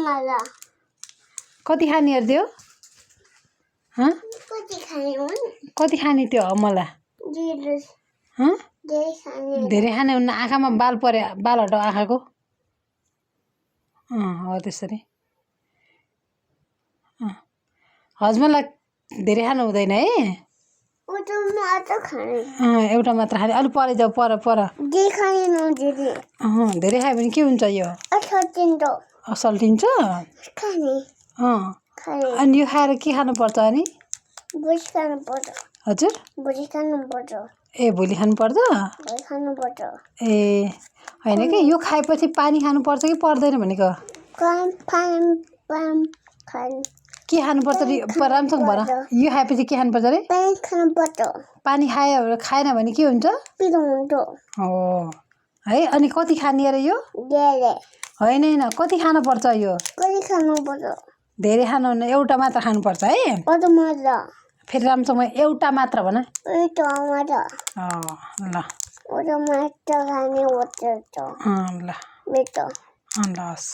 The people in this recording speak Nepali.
मला कति खाने अरे त्यो हँ कति खाने हुन् कति खाने त्यो अमला धेरै हँ धेरै खाने धेरै खाने हुन्न आँखामा बाल परे बाल हटाऊ आँखाको हो त्यसरी हजमोलाई धेरै खानु हुँदैन है उता मात्र खाने एउटा मात्र खाने अलिक पर जाऊ पर धेरै खाने न धेरै धेरै खायो भने के हुन्छ यो असल्टिन्छ खाने खाने अनि यो खाएर के खानुपर्छ अनि भोलि खानुपर्छ हजुर भोलि खानुपर्छ ए भोलि खानुपर्छ भोलि खानुपर्छ ए होइन कि यो खाएपछि पानी खानुपर्छ कि पर्दैन भनेको के खानुपर्छ राम्रोसँग भन यो खाएपछि के खानुपर्छ अरे पानी खानुपर्छ पानी खाएन भने के हुन्छ पिरो हुन्छ हो है अनि कति खाने अरे यो धेरै होइन होइन कति खानुपर्छ यो कति खानुपर्छ धेरै खानु हुन्न एउटा मात्र खानुपर्छ है कति मात्र फेरि राम्रोसँग एउटा मात्र भन एउटा मात्र ल एउटा मात्र खाने होस् ल बेटा ल हस्